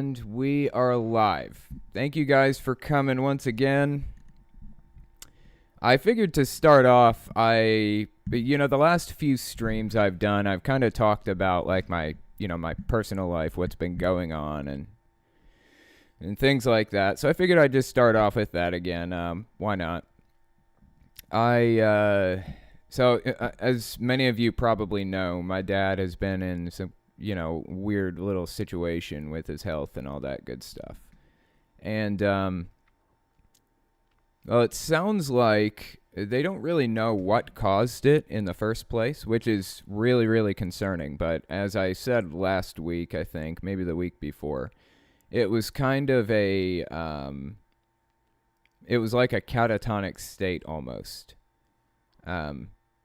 And we are live. Thank you guys for coming once again. I figured to start off, the last few streams I've done, I've kind of talked about like my personal life, what's been going on and things like that. So I figured I'd just start off with that again. Why not? As many of you probably know, my dad has been in some weird little situation with his health and all that good stuff. And, well, it sounds like they don't really know what caused it in the first place, which is really, really concerning. But as I said last week, I think, maybe the week before, it was kind of it was like a catatonic state almost.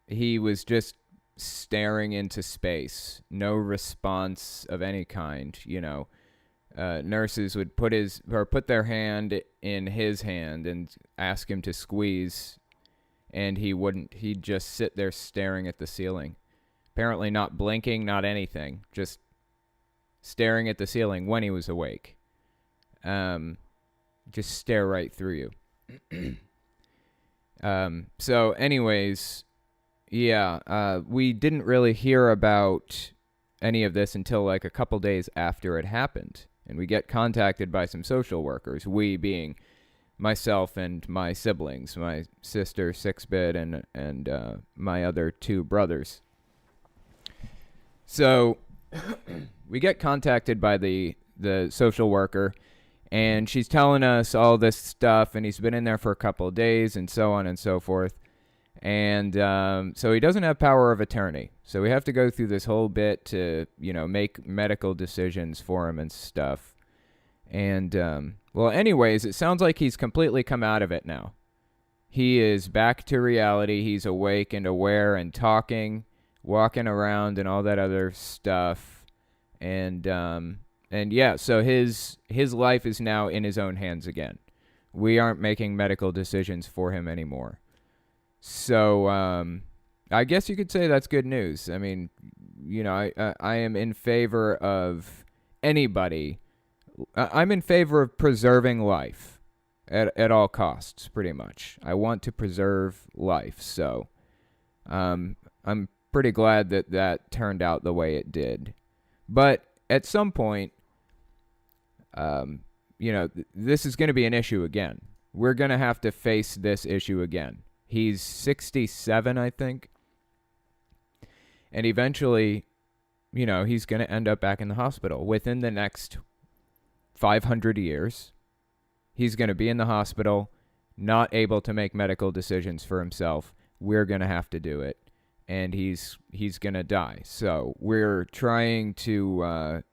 He was just staring into space, no response of any kind. Nurses would put their hand in his hand and ask him to squeeze, and he wouldn't. He'd just sit there staring at the ceiling, apparently not blinking, not anything, just staring at the ceiling when he was awake. Just stare right through you. So anyways, we didn't really hear about any of this until like a couple days after it happened. And we get contacted by some social workers, we being myself and my siblings, my sister, 6-bit, and my other two brothers. So we get contacted by the social worker, and she's telling us all this stuff, and he's been in there for a couple of days, and so on and so forth. And so he doesn't have power of attorney. So we have to go through this whole bit to, make medical decisions for him and stuff. And, anyways, it sounds like he's completely come out of it now. He is back to reality. He's awake and aware and talking, walking around and all that other stuff. And so his life is now in his own hands again. We aren't making medical decisions for him anymore. So, I guess you could say that's good news. I mean, I am in favor of anybody. I'm in favor of preserving life at all costs, pretty much. I want to preserve life. So, I'm pretty glad that turned out the way it did. But at some point, this is going to be an issue again. We're going to have to face this issue again. He's 67, I think. And eventually, he's going to end up back in the hospital. Within the next 500 years, he's going to be in the hospital, not able to make medical decisions for himself. We're going to have to do it. And he's going to die. So we're trying to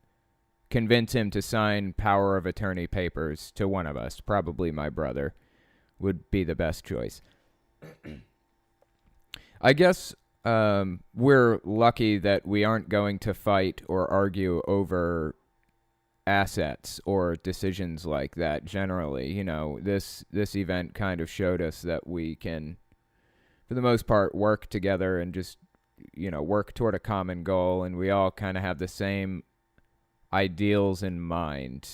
convince him to sign power of attorney papers to one of us. Probably my brother would be the best choice. I guess we're lucky that we aren't going to fight or argue over assets or decisions like that generally. This event kind of showed us that we can, for the most part, work together and just, work toward a common goal, and we all kind of have the same ideals in mind.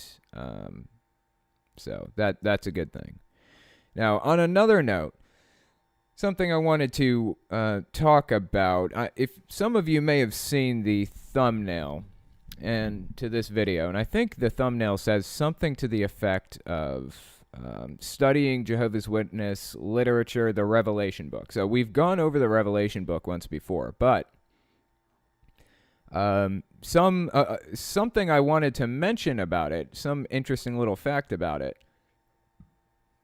So that's a good thing. Now, on another note, something I wanted to talk about. If some of you may have seen the thumbnail to this video, and I think the thumbnail says something to the effect of studying Jehovah's Witness literature, the Revelation book. So we've gone over the Revelation book once before, but something I wanted to mention about it, some interesting little fact about it.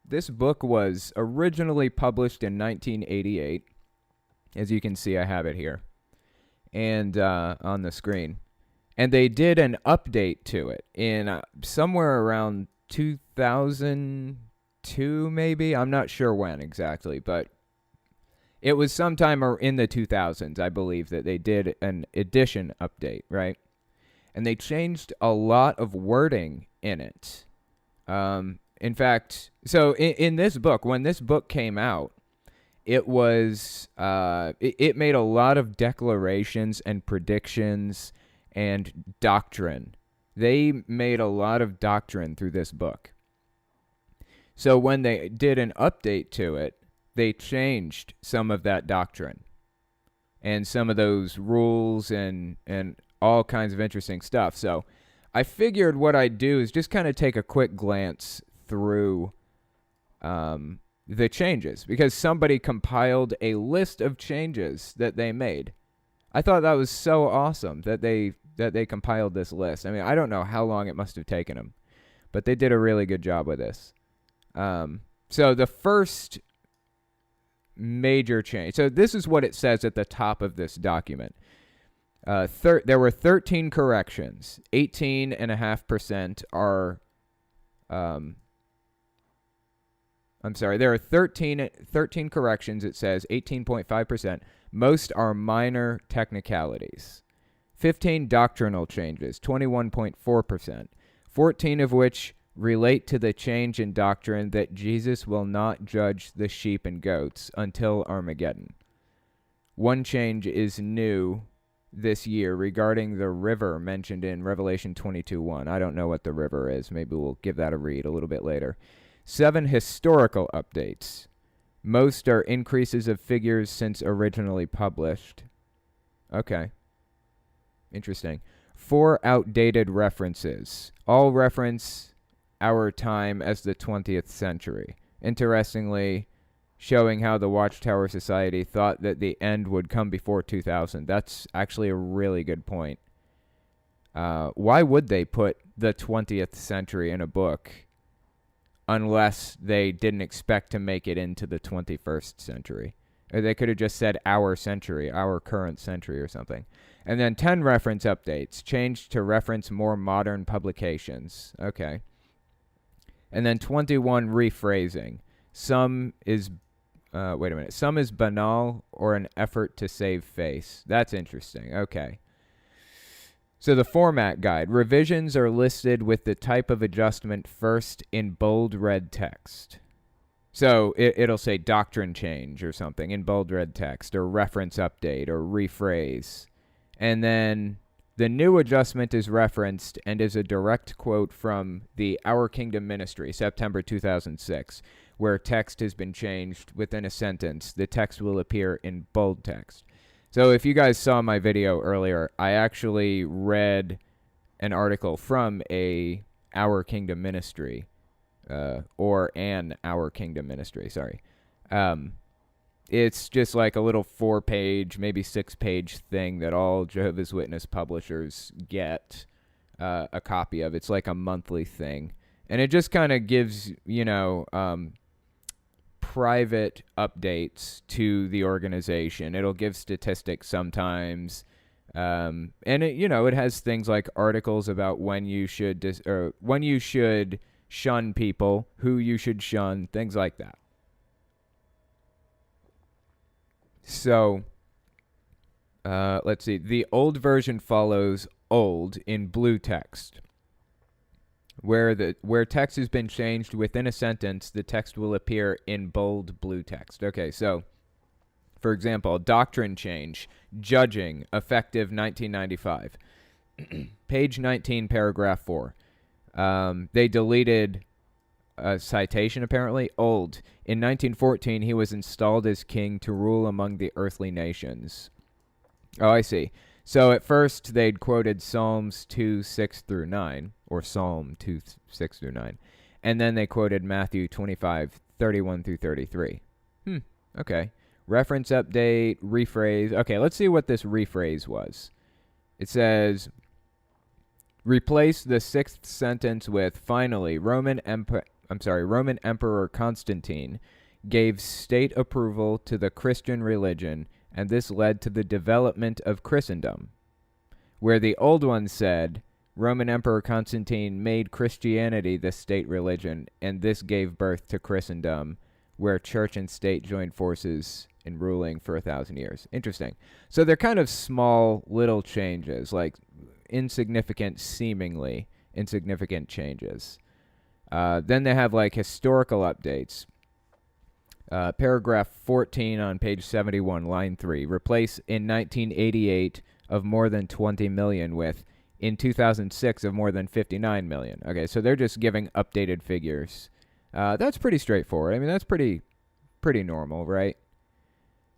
This book was originally published in 1988. As you can see, I have it here and on the screen. And they did an update to it in somewhere around 2002, maybe. I'm not sure when exactly, but it was sometime in the 2000s, I believe, that they did an edition update, right? And they changed a lot of wording in it. In fact, so in this book, when this book came out, it was it made a lot of declarations and predictions and doctrine they made a lot of doctrine through this book. So when they did an update to it, they changed some of that doctrine and some of those rules and all kinds of interesting stuff. So I figured what I'd do is just kind of take a quick glance through the changes, because somebody compiled a list of changes that they made. I thought that was so awesome that they compiled this list. I mean, I don't know how long it must have taken them, but they did a really good job with this. So the first major change. So this is what it says at the top of this document. There were 13 corrections. 18.5% are. There are 13 corrections. It says 18.5%. Most are minor technicalities. 15 doctrinal changes, 21.4%. 14 of which relate to the change in doctrine that Jesus will not judge the sheep and goats until Armageddon. One change is new this year regarding the river mentioned in Revelation 22:1. I don't know what the river is. Maybe we'll give that a read a little bit later. 7 historical updates. Most are increases of figures since originally published. Okay. Interesting. 4 outdated references. All reference our time as the 20th century. Interestingly, showing how the Watchtower Society thought that the end would come before 2000. That's actually a really good point. Why would they put the 20th century in a book unless they didn't expect to make it into the 21st century? Or they could have just said our century, our current century or something. And then 10 reference updates, changed to reference more modern publications. Okay. And then 21 rephrasing. Some is banal or an effort to save face. That's interesting. Okay. So the format guide. Revisions are listed with the type of adjustment first in bold red text. So it'll say doctrine change or something in bold red text, or reference update, or rephrase. And then the new adjustment is referenced and is a direct quote from the Our Kingdom Ministry, September 2006, where text has been changed within a sentence. The text will appear in bold text. So if you guys saw my video earlier, I actually read an article from Our Kingdom Ministry, or an Our Kingdom Ministry, sorry. It's just like a little 4-page, maybe 6-page thing that all Jehovah's Witness publishers get a copy of. It's like a monthly thing. And it just kind of gives, private updates to the organization. It'll give statistics sometimes. And it has things like articles about when you should shun people, who you should shun, things like that. So, let's see. The old version follows old in blue text. Where text has been changed within a sentence, the text will appear in bold blue text. Okay, so, for example, doctrine change, judging, effective 1995. Page 19, paragraph 4. They deleted a citation, apparently. Old. In 1914, he was installed as king to rule among the earthly nations. Oh, I see. So at first, they'd quoted Psalms 2:6-9, or Psalm 2:6-9, and then they quoted Matthew 25:31-33. Okay. Reference update, rephrase. Okay, let's see what this rephrase was. It says, replace the 6th sentence with, finally, Roman Emperor Constantine gave state approval to the Christian religion, and this led to the development of Christendom. Where the old one said, Roman Emperor Constantine made Christianity the state religion, and this gave birth to Christendom, where church and state joined forces in ruling for 1,000 years. Interesting. So they're kind of small little changes, like seemingly insignificant changes. Then they have like historical updates. Paragraph 14 on page 71, line 3. Replace in 1988 of more than 20 million with in 2006 of more than 59 million. Okay, so they're just giving updated figures. That's pretty straightforward. I mean, that's pretty normal, right?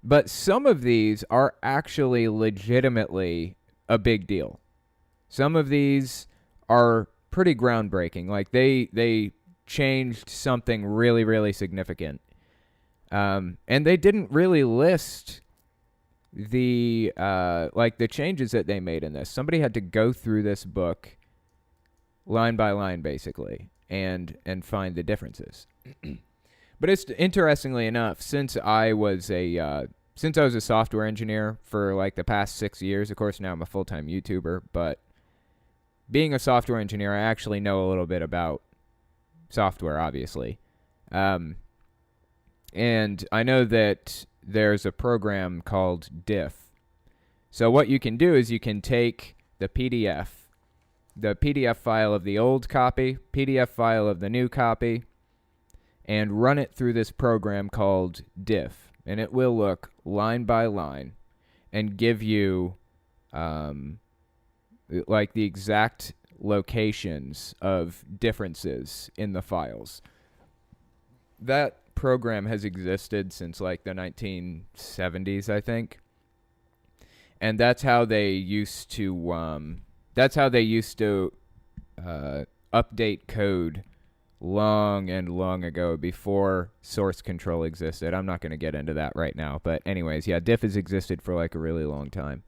But some of these are actually legitimately a big deal. Some of these are pretty groundbreaking. Like they changed something really, really significant. And they didn't really list the the changes that they made in this. Somebody had to go through this book line by line, basically, and find the differences. But it's interestingly enough, since I was a software engineer for like the past 6 years, of course now I'm a full-time YouTuber, but being a software engineer, I actually know a little bit about software, obviously. And I know that there's a program called diff. So what you can do is you can take the PDF file of the old copy, PDF file of the new copy, and run it through this program called diff. And it will look line by line and give you like the exact locations of differences in the files. That program has existed since like the 1970s, I think. And that's how they used to update code long and long ago, before source control existed. I'm not going to get into that right now, but anyways, yeah, diff has existed for like a really long time.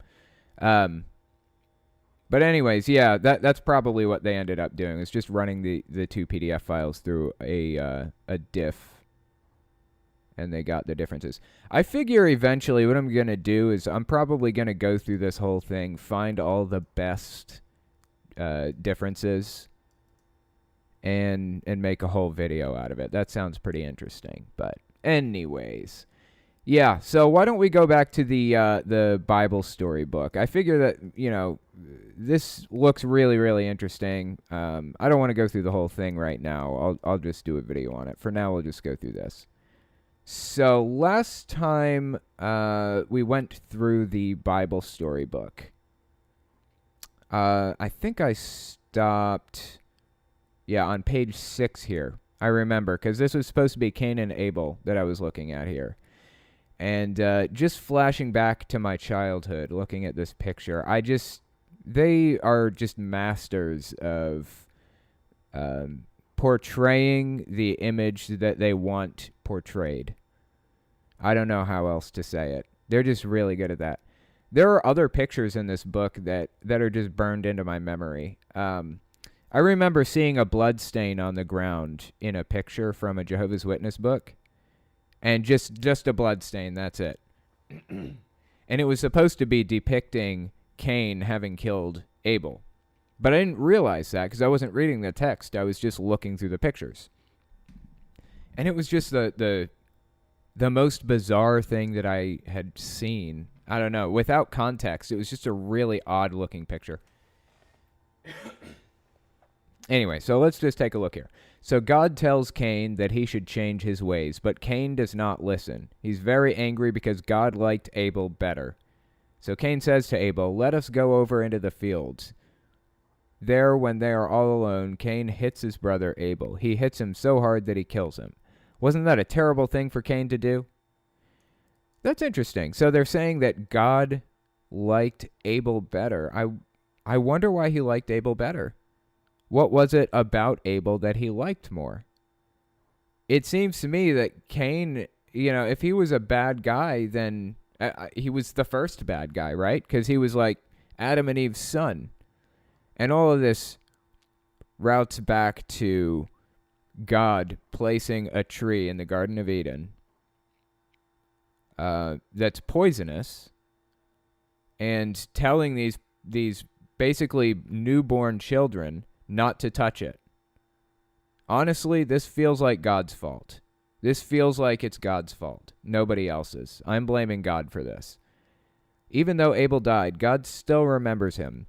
But anyways, yeah, that's probably what they ended up doing, is just running the two PDF files through a diff, and they got the differences. I figure eventually what I'm going to do is I'm probably going to go through this whole thing, find all the best differences, and make a whole video out of it. That sounds pretty interesting. But anyways, yeah, so why don't we go back to the Bible story book? I figure that, this looks really, really interesting. I don't want to go through the whole thing right now. I'll just do a video on it. For now, we'll just go through this. So last time we went through the Bible story book, I think I stopped, on page 6 here. I remember, because this was supposed to be Cain and Abel that I was looking at here. And just flashing back to my childhood, looking at this picture, they are just masters of portraying the image that they want portrayed. I don't know how else to say it. They're just really good at that. There are other pictures in this book that are just burned into my memory. I remember seeing a blood stain on the ground in a picture from a Jehovah's Witness book. And just a blood stain, that's it. And it was supposed to be depicting Cain having killed Abel. But I didn't realize that because I wasn't reading the text. I was just looking through the pictures. And it was just the most bizarre thing that I had seen. I don't know. Without context, it was just a really odd-looking picture. Anyway, so let's just take a look here. So God tells Cain that he should change his ways, but Cain does not listen. He's very angry because God liked Abel better. So Cain says to Abel, "Let us go over into the fields." There, when they are all alone, Cain hits his brother Abel. He hits him so hard that he kills him. Wasn't that a terrible thing for Cain to do? That's interesting. So they're saying that God liked Abel better. I wonder why he liked Abel better. What was it about Abel that he liked more? It seems to me that Cain, if he was a bad guy, then he was the first bad guy, right? Because he was like Adam and Eve's son. And all of this routes back to God placing a tree in the Garden of Eden that's poisonous, and telling these basically newborn children not to touch it. Honestly, this feels like God's fault. This feels like it's God's fault, nobody else's. I'm blaming God for this. Even though Abel died, God still remembers him.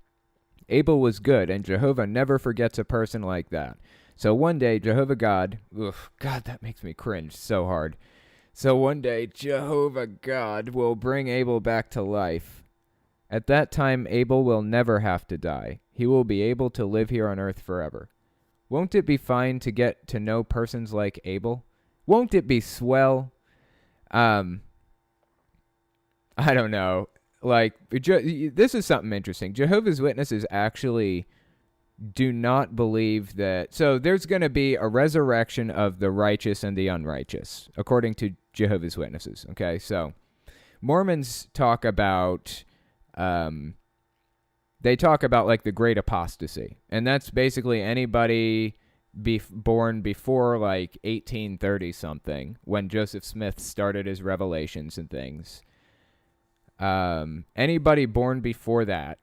Abel was good, and Jehovah never forgets a person like that. So one day, Jehovah God, God, that makes me cringe so hard. So one day, Jehovah God will bring Abel back to life. At that time, Abel will never have to die. He will be able to live here on earth forever. Won't it be fine to get to know persons like Abel? Won't it be swell? I don't know. Like, this is something interesting. Jehovah's Witnesses actually do not believe that. So there's going to be a resurrection of the righteous and the unrighteous, according to Jehovah's Witnesses. Okay, so Mormons talk about, they talk about like the great apostasy. And that's basically anybody born before like 1830 something, when Joseph Smith started his revelations and things. Anybody born before that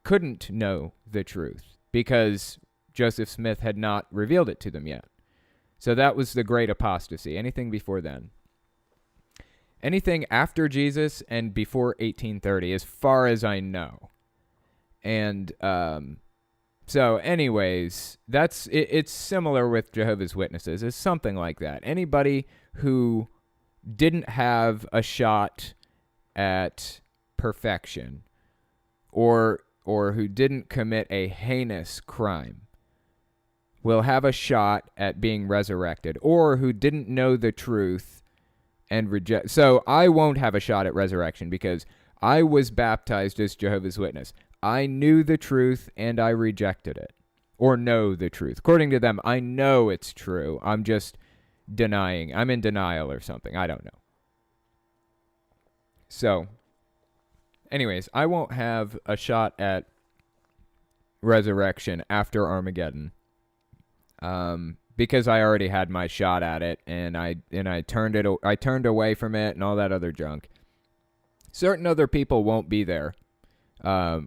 couldn't know the truth because Joseph Smith had not revealed it to them yet. So that was the great apostasy. Anything before then. Anything after Jesus and before 1830, as far as I know. And so anyways, that's it's similar with Jehovah's Witnesses. It's something like that. Anybody who didn't have a shot at perfection or who didn't commit a heinous crime will have a shot at being resurrected, or who didn't know the truth and reject. So I won't have a shot at resurrection because I was baptized as Jehovah's Witness. I knew the truth and I rejected it, or know the truth. According to them, I know it's true. I'm just denying. I'm in denial or something. I don't know. So, anyways, I won't have a shot at resurrection after Armageddon, because I already had my shot at it, and I turned away from it and all that other junk. Certain other people won't be there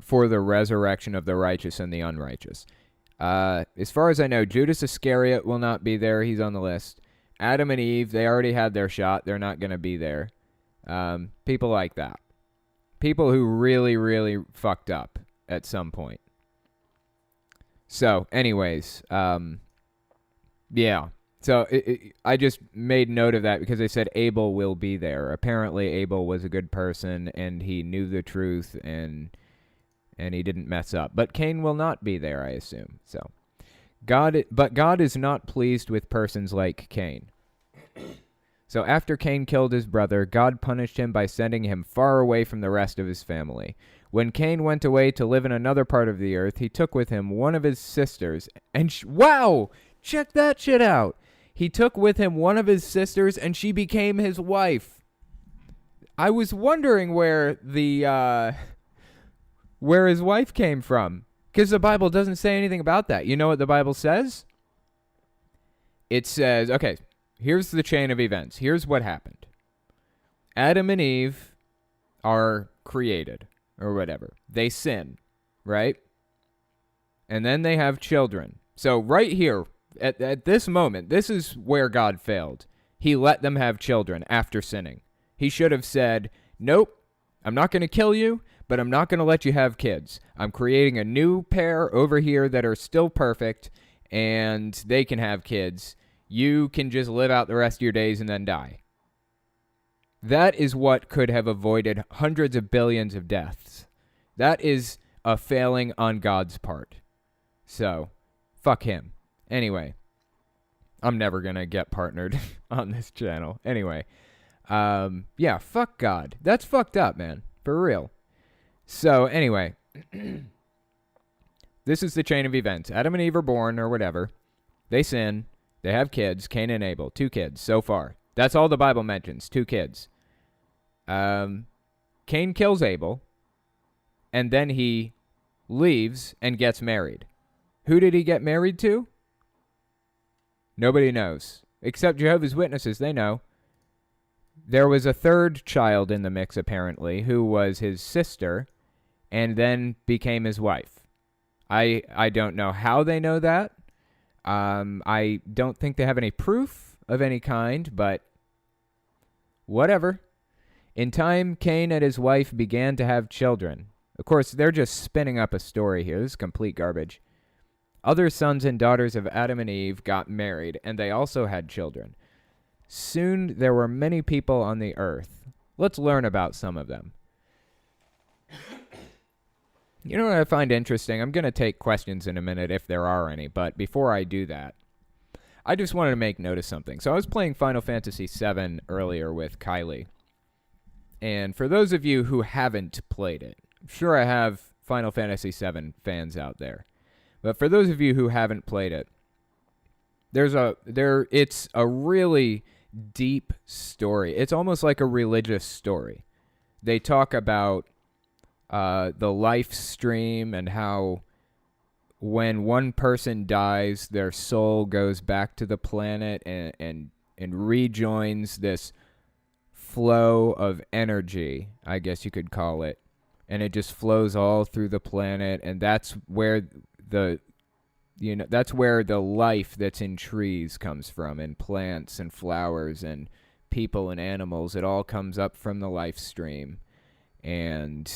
for the resurrection of the righteous and the unrighteous. As far as I know, Judas Iscariot will not be there. He's on the list. Adam and Eve, they already had their shot. They're not going to be there. People like that. People who really, really fucked up at some point. So, anyways, yeah. So, I just made note of that because they said Abel will be there. Apparently, Abel was a good person, and he knew the truth, and he didn't mess up. But Cain will not be there, I assume. So, God is not pleased with persons like Cain. So after Cain killed his brother, God punished him by sending him far away from the rest of his family. When Cain went away to live in another part of the earth, he took with him one of his sisters. And wow! Check that shit out! He took with him one of his sisters, and she became his wife. I was wondering where his wife came from, because the Bible doesn't say anything about that. You know what the Bible says? It says, okay, here's the chain of events. Here's what happened. Adam and Eve are created, or whatever. They sin, right? And then they have children. So right here, at this moment, this is where God failed. He let them have children after sinning. He should have said, nope, I'm not going to kill you, but I'm not going to let you have kids. I'm creating a new pair over here that are still perfect, and they can have kids. You can just live out the rest of your days and then die. That is what could have avoided hundreds of billions of deaths. That is a failing on God's part. So, fuck him. Anyway, I'm never going to get partnered on this channel. Anyway, yeah, fuck God. That's fucked up, man. For real. So, anyway, this is the chain of events. Adam and Eve are born, or whatever. They sin. They have kids, Cain and Abel. 2 kids so far. That's all the Bible mentions, 2 kids. Cain kills Abel, and then he leaves and gets married. Who did he get married to? Nobody knows. Except Jehovah's Witnesses, they know. There was a 3rd child in the mix, apparently, who was his sister, and then became his wife. I don't know how they know that. I don't think they have any proof of any kind, but whatever. In time, Cain and his wife began to have children. Of course, they're just spinning up a story here. This is complete garbage. Other sons and daughters of Adam and Eve got married, and they also had children. Soon there were many people on the earth. Let's learn about some of them. You know what I find interesting? I'm going to take questions in a minute if there are any, but before I do that, I just wanted to make note of something. So I was playing Final Fantasy VII earlier with Kylie. And for those of you who haven't played it, I'm sure I have Final Fantasy VII fans out there. But for those of you who haven't played it, it's a really deep story. It's almost like a religious story. They talk about the life stream and how when one person dies, their soul goes back to the planet and rejoins this flow of energy, I guess you could call it. And it just flows all through the planet, and that's where the life that's in trees comes from, and plants and flowers and people and animals. It all comes up from the life stream. And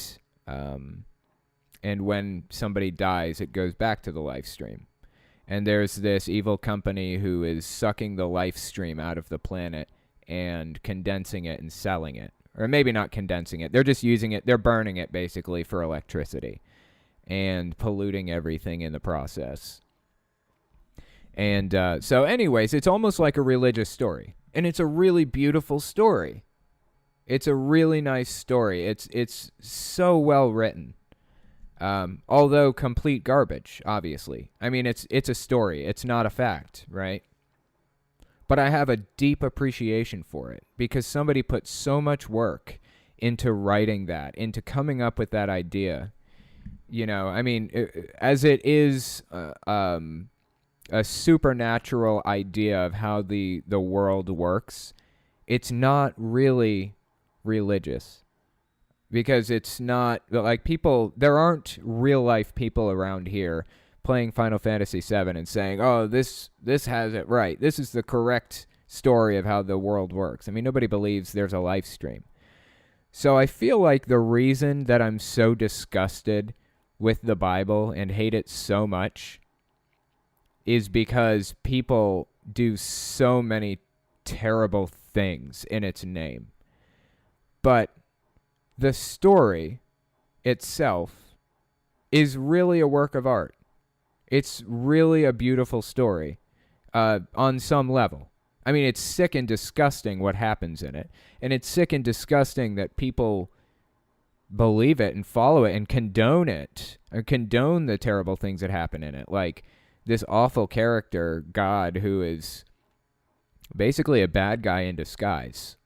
when somebody dies, it goes back to the life stream. And there's this evil company who is sucking the life stream out of the planet and condensing it and selling it. Or maybe not condensing it. They're just using it. They're burning it, basically, for electricity and polluting everything in the process. And so anyways, it's almost like a religious story. And it's a really beautiful story. It's a really nice story. It's so well written. Although complete garbage, obviously. I mean, it's a story. It's not a fact, right? But I have a deep appreciation for it because somebody put so much work into writing that, into coming up with that idea. You know, I mean, as it is a supernatural idea of how the world works, it's not really religious. Because it's not, like, people, there aren't real-life people around here playing Final Fantasy VII and saying, oh, this has it right. This is the correct story of how the world works. I mean, nobody believes there's a live stream. So I feel like the reason that I'm so disgusted with the Bible and hate it so much is because people do so many terrible things in its name. But the story itself is really a work of art. It's really a beautiful story on some level. I mean, it's sick and disgusting what happens in it. And it's sick and disgusting that people believe it and follow it and condone it. Or condone the terrible things that happen in it. Like this awful character, God, who is basically a bad guy in disguise.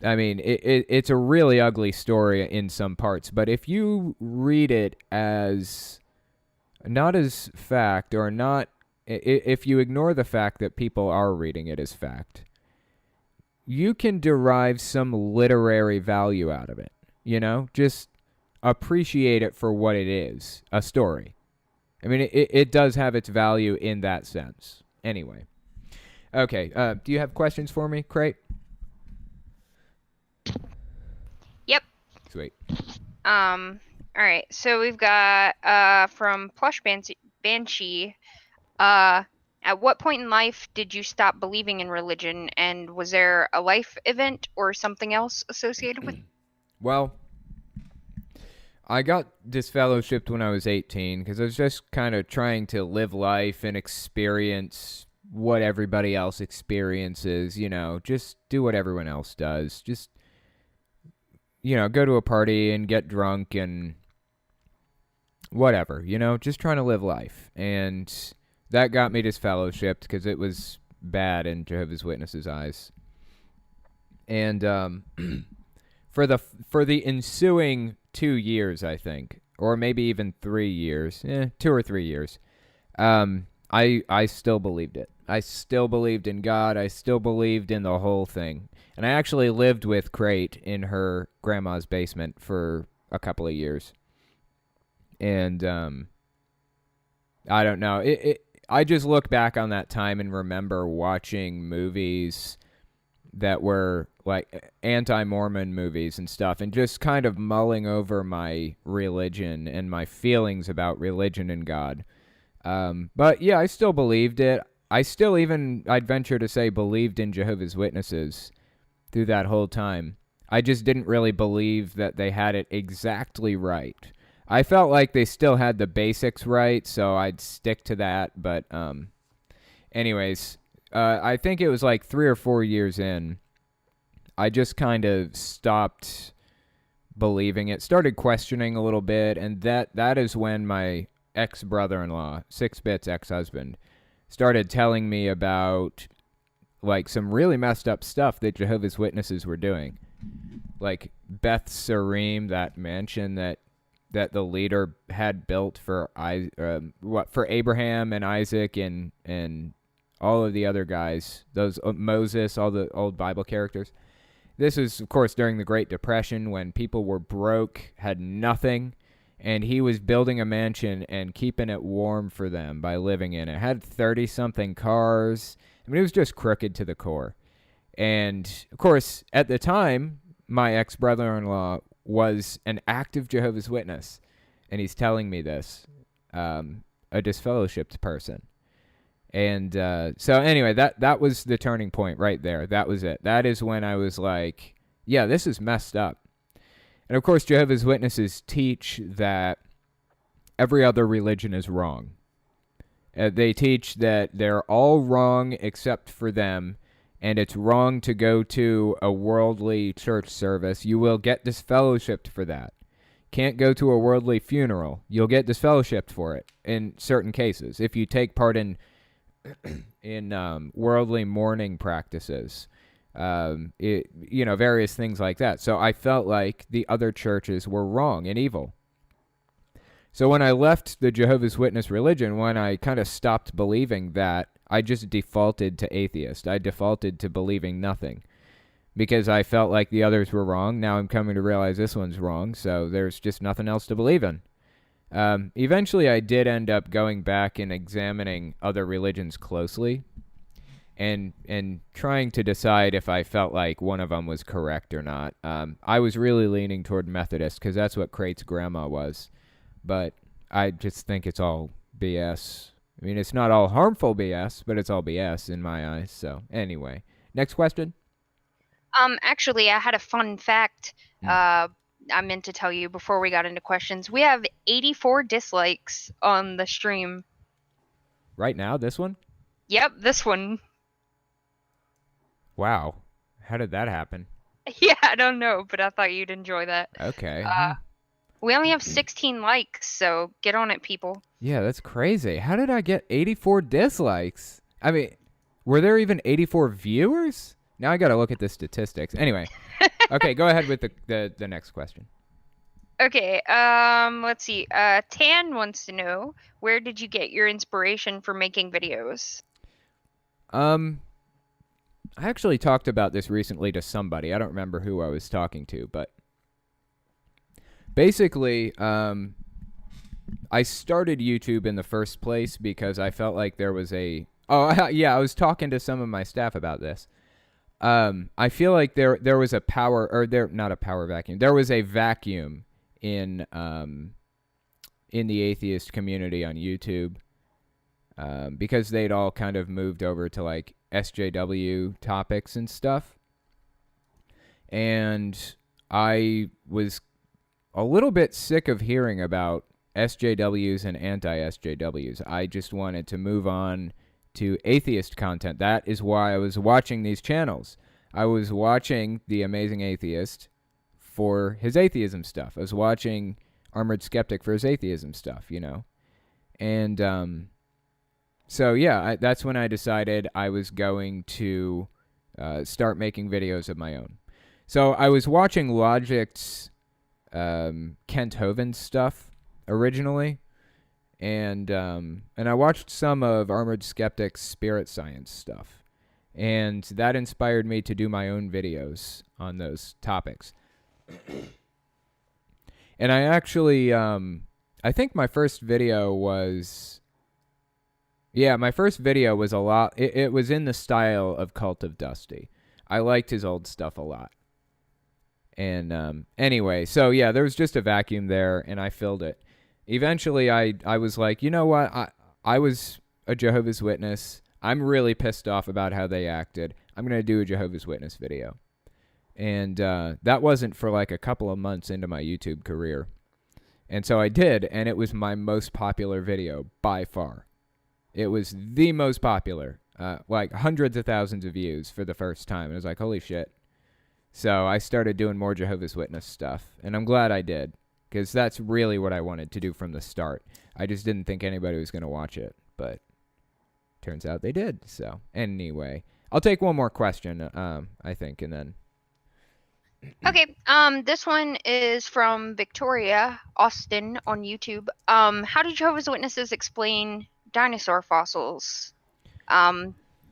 I mean, it's a really ugly story in some parts, but if you read it as not as fact or not, if you ignore the fact that people are reading it as fact, you can derive some literary value out of it, you know? Just appreciate it for what it is, a story. I mean, it does have its value in that sense. Anyway. Okay, do you have questions for me, Crate? Yep. Sweet. All right. So we've got from Plush Banshee. At what point in life did you stop believing in religion, and was there a life event or something else associated with? Well, I got disfellowshipped when I was 18 because I was just kind of trying to live life and experience what everybody else experiences, you know, just do what everyone else does. Just, you know, go to a party and get drunk and whatever, you know, just trying to live life. And that got me disfellowshipped because it was bad in Jehovah's Witnesses' eyes. And for the ensuing 2 years, I think, or maybe even 3 years, 2 or 3 years, I still believed it. I still believed in God. I still believed in the whole thing. And I actually lived with Crate in her grandma's basement for a couple of years. And I don't know. I just look back on that time and remember watching movies that were like anti-Mormon movies and stuff, and just kind of mulling over my religion and my feelings about religion and God. But yeah, I still believed it. I still even, I'd venture to say, believed in Jehovah's Witnesses through that whole time. I just didn't really believe that they had it exactly right. I felt like they still had the basics right, so I'd stick to that. But anyways, I think it was like 3 or 4 years in, I just kind of stopped believing it, started questioning a little bit, and that is when my ex-brother-in-law, 6-Bit's ex-husband, started telling me about like some really messed up stuff that Jehovah's Witnesses were doing. Like Beth Sarim, that mansion that the leader had built for for Abraham and Isaac and all of the other guys, those Moses, all the old Bible characters. This is, of course, during the Great Depression when people were broke, had nothing, and he was building a mansion and keeping it warm for them by living in it. It had 30-something cars. I mean, it was just crooked to the core. And, of course, at the time, my ex-brother-in-law was an active Jehovah's Witness, and he's telling me this, a disfellowshipped person. And so anyway, that was the turning point right there. That was it. That is when I was like, yeah, this is messed up. And of course, Jehovah's Witnesses teach that every other religion is wrong. They teach that they're all wrong except for them, and it's wrong to go to a worldly church service. You will get disfellowshipped for that. Can't go to a worldly funeral. You'll get disfellowshipped for it in certain cases. If you take part in worldly mourning practices, various things like that. So I felt like the other churches were wrong and evil. So when I left the Jehovah's Witness religion, when I kind of stopped believing that, I just defaulted to atheist. I defaulted to believing nothing because I felt like the others were wrong. Now I'm coming to realize this one's wrong, so there's just nothing else to believe in. Eventually, I did end up going back and examining other religions closely and trying to decide if I felt like one of them was correct or not. I was really leaning toward Methodist because that's what Crate's grandma was. But I just think it's all BS. I mean, it's not all harmful BS, but it's all BS in my eyes. So anyway, next question. Actually, I had a fun fact. I meant to tell you before we got into questions. We have 84 dislikes on the stream. Right now, this one? Yep, this one. Wow. How did that happen? Yeah, I don't know, but I thought you'd enjoy that. Okay. We only have 16 likes, so get on it, people. Yeah, that's crazy. How did I get 84 dislikes? I mean, were there even 84 viewers? Now I got to look at the statistics. Anyway, okay, go ahead with the next question. Okay, let's see. Tan wants to know, where did you get your inspiration for making videos? I actually talked about this recently to somebody. I don't remember who I was talking to, but basically, I started YouTube in the first place because I felt like there was I was talking to some of my staff about this. I feel like there was a power, or not a power vacuum. There was a vacuum in the atheist community on YouTube, because they'd all kind of moved over to like SJW topics and stuff. And I was a little bit sick of hearing about SJWs and anti-SJWs. I just wanted to move on to atheist content. That is why I was watching these channels. I was watching The Amazing Atheist for his atheism stuff. I was watching Armored Skeptic for his atheism stuff, And so, yeah, that's when I decided I was going to start making videos of my own. So I was watching Logic's Kent Hovind stuff originally, and I watched some of Armored Skeptic's Spirit Science stuff, and that inspired me to do my own videos on those topics. And I actually, I think my first video was a lot. It was in the style of Cult of Dusty. I liked his old stuff a lot. And anyway, so yeah, there was just a vacuum there, and I filled it. Eventually, I was like, you know what? I was a Jehovah's Witness. I'm really pissed off about how they acted. I'm going to do a Jehovah's Witness video. And that wasn't for like a couple of months into my YouTube career. And so I did, and it was my most popular video by far. It was the most popular, like hundreds of thousands of views for the first time. And I was like, holy shit. So I started doing more Jehovah's Witness stuff, and I'm glad I did, because that's really what I wanted to do from the start. I just didn't think anybody was going to watch it, but turns out they did. So anyway, I'll take one more question, I think, and then... Okay, this one is from Victoria Austin on YouTube. How do Jehovah's Witnesses explain dinosaur fossils?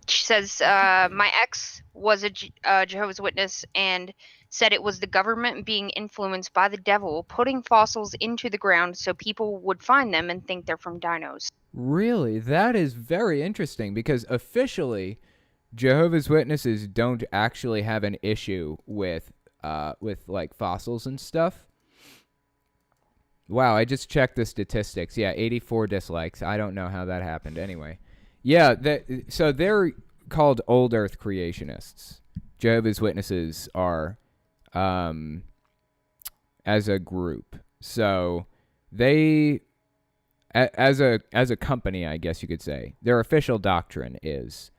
She says, my ex was a Jehovah's Witness and said it was the government being influenced by the devil putting fossils into the ground so people would find them and think they're from dinos. Really? That is very interesting, because officially, Jehovah's Witnesses don't actually have an issue with like fossils and stuff. Wow, I just checked the statistics. Yeah, 84 dislikes. I don't know how that happened. Anyway, yeah, so they're called Old Earth creationists. Jehovah's Witnesses are, as a group. So they, as a company, I guess you could say, their official doctrine is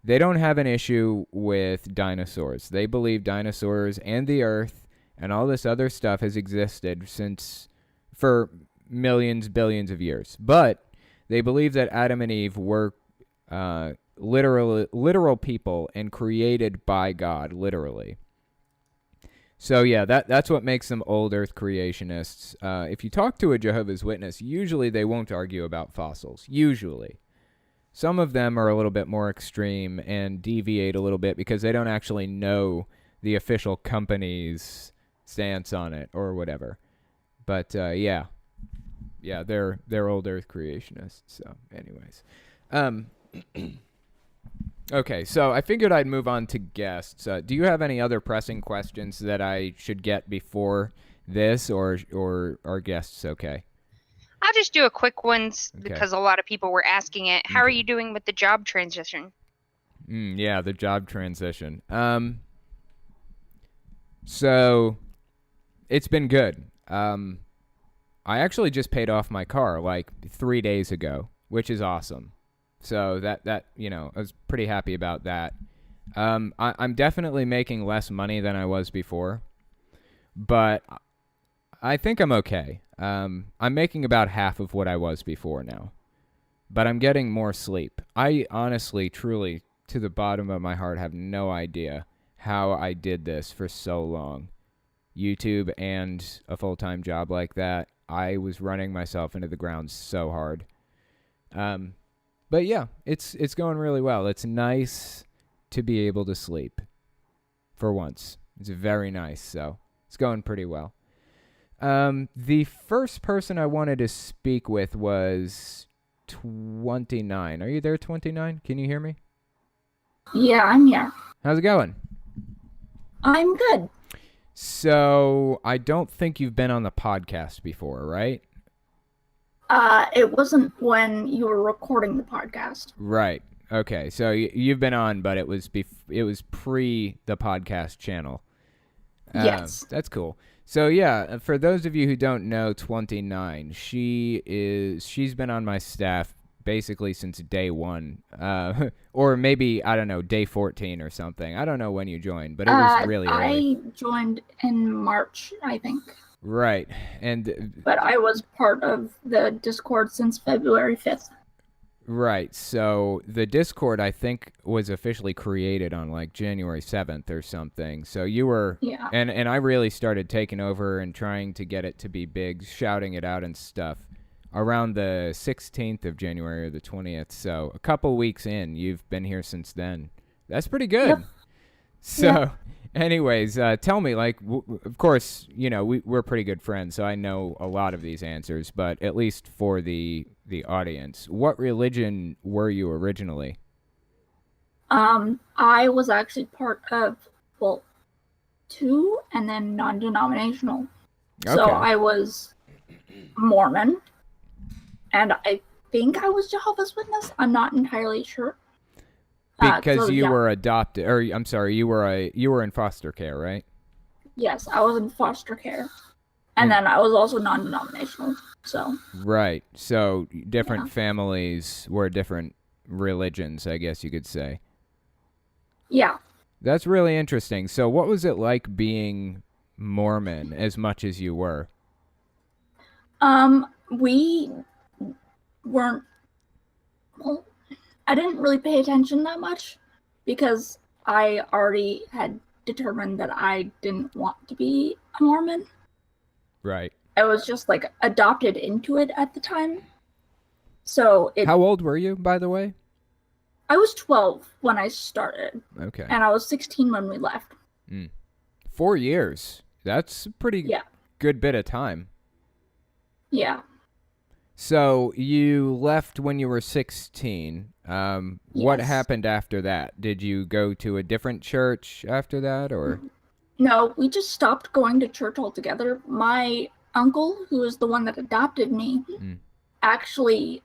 they don't have an issue with dinosaurs. They believe dinosaurs and the Earth and all this other stuff has existed for millions, billions of years. But they believe that Adam and Eve were literal people and created by God, literally. So yeah, that's what makes them old Earth creationists. If you talk to a Jehovah's Witness, usually they won't argue about fossils. Usually. Some of them are a little bit more extreme and deviate a little bit because they don't actually know the official company's stance on it or whatever. But yeah, they're old Earth creationists. So, anyways, okay. So I figured I'd move on to guests. Do you have any other pressing questions that I should get before this, or are guests okay? I'll just do a quick one because a lot of people were asking it. How are you doing with the job transition? Yeah, the job transition. So it's been good. I actually just paid off my car like 3 days ago, which is awesome. So that I was pretty happy about that. I'm definitely making less money than I was before, but I think I'm okay. I'm making about half of what I was before now, but I'm getting more sleep. I honestly, truly, to the bottom of my heart, have no idea how I did this for so long. YouTube and a full-time job like that, I was running myself into the ground so hard. But yeah, it's going really well. It's nice to be able to sleep for once. It's very nice, so it's going pretty well. The first person I wanted to speak with was 29. Are you there, 29? Can you hear me? Yeah, I'm here. How's it going? I'm good. So, I don't think you've been on the podcast before, right? It wasn't when you were recording the podcast. Right. Okay. So you've been on, but it was pre the podcast channel. Yes. That's cool. So yeah, for those of you who don't know 29, she's been on my staff basically since day one, or maybe, I don't know, day 14 or something. I don't know when you joined, but it was really early. I joined in March, I think. Right. But I was part of the Discord since February 5th. Right. So the Discord, I think, was officially created on like January 7th or something. So you were, yeah. And I really started taking over and trying to get it to be big, shouting it out and stuff around the 16th of January or the 20th. So a couple weeks in, you've been here since then. That's pretty good. Yep. So yep. Anyways, tell me, like, of course, we're pretty good friends, so I know a lot of these answers, but at least for the audience, what religion were you originally? I was actually part of, well, 2 and then non-denominational. Okay. So I was Mormon, and I think I was Jehovah's Witness. I'm not entirely sure. Because you were adopted, or I'm sorry, you were in foster care, right? Yes, I was in foster care. And then I was also non-denominational, so. Right. So different Yeah. families were different religions, I guess you could say. Yeah. That's really interesting. So what was it like being Mormon as much as you were? We weren't, well, I didn't really pay attention that much because I already had determined that I didn't want to be a Mormon. Right. I was just like adopted into it at the time. So How old were you, by the way? I was 12 when I started. Okay. And I was 16 when we left. 4 years. That's a pretty good bit of time. Yeah. So you left when you were 16. What happened after that? Did you go to a different church after that, or? No, we just stopped going to church altogether. My uncle, who was the one that adopted me, actually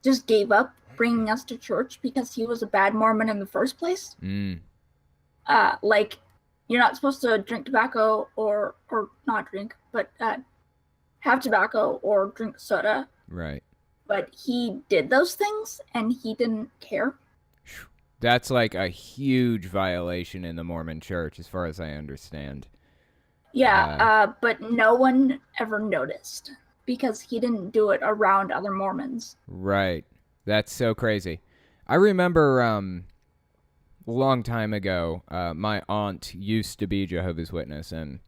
just gave up bringing us to church because he was a bad Mormon in the first place. Like, you're not supposed to drink tobacco or not drink, but have tobacco or drink soda. Right. But he did those things and he didn't care. That's like a huge violation in the Mormon church, as far as I understand. Yeah, but no one ever noticed because he didn't do it around other Mormons. Right. That's so crazy. I remember a long time ago, my aunt used to be Jehovah's Witness, and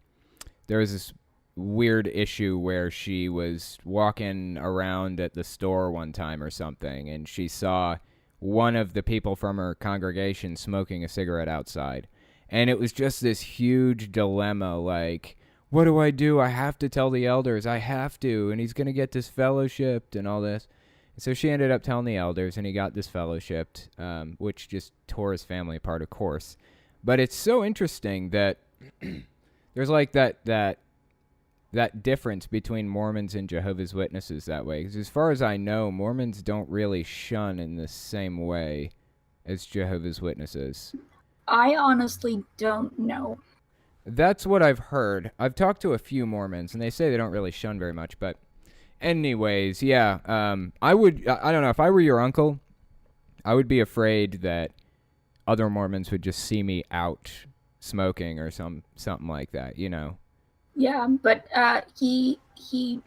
there was this weird issue where she was walking around at the store one time or something, and she saw one of the people from her congregation smoking a cigarette outside. And it was just this huge dilemma, like, what do? I have to tell the elders. I have to, and he's going to get disfellowshipped and all this. And so she ended up telling the elders, and he got disfellowshipped, which just tore his family apart, of course. But it's so interesting that there's like that difference between Mormons and Jehovah's Witnesses that way. Because as far as I know, Mormons don't really shun in the same way as Jehovah's Witnesses. I honestly don't know. That's what I've heard. I've talked to a few Mormons, and they say they don't really shun very much. But anyways, yeah, I don't know, if I were your uncle, I would be afraid that other Mormons would just see me out smoking or something like that, you know? Yeah, but he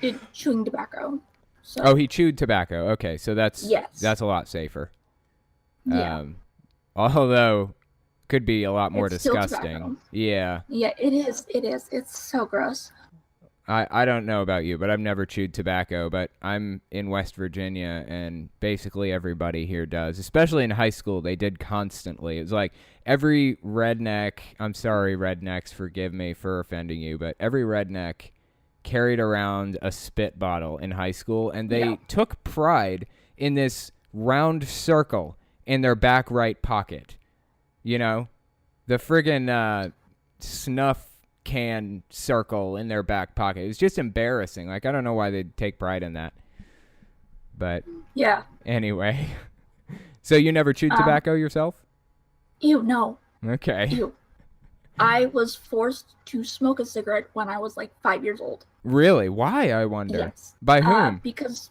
did chewing tobacco. So. Oh, he chewed tobacco. Okay, so that's a lot safer. Yeah. Although could be a lot more it's still disgusting. Tobacco. Yeah. Yeah, it is. It's so gross. I don't know about you, but I've never chewed tobacco, but I'm in West Virginia, and basically everybody here does. Especially in high school, they did constantly. It was like every redneck, I'm sorry, rednecks, forgive me for offending you, but every redneck carried around a spit bottle in high school, and they took pride in this round circle in their back right pocket. You know? The friggin' snuff can circle in their back pocket. It was just embarrassing. Like, I don't know why they'd take pride in that. But yeah. Anyway. So you never chewed tobacco yourself? Ew, no. Okay. Ew. I was forced to smoke a cigarette when I was like 5 years old. Really? Why, I wonder? Yes. By whom? Because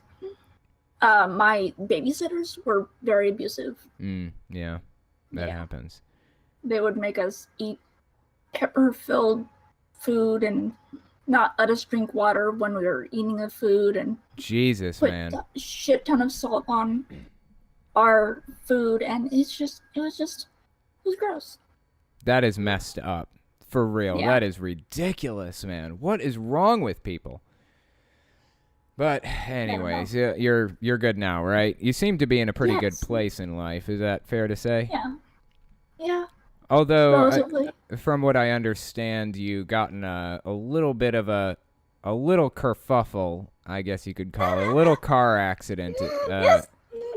my babysitters were very abusive. Yeah. That happens. They would make us eat pepper-filled food and not let us drink water when we were eating the food, and Jesus, put man. a shit ton of salt on our food, and it was gross. That is messed up. For real. Yeah. That is ridiculous, man. What is wrong with people? But anyways, you're good now, right? You seem to be in a pretty good place in life. Is that fair to say? Yeah. Yeah. Although, from what I understand, you gotten a little bit of a little kerfuffle, I guess you could call it, a little car accident. Yes,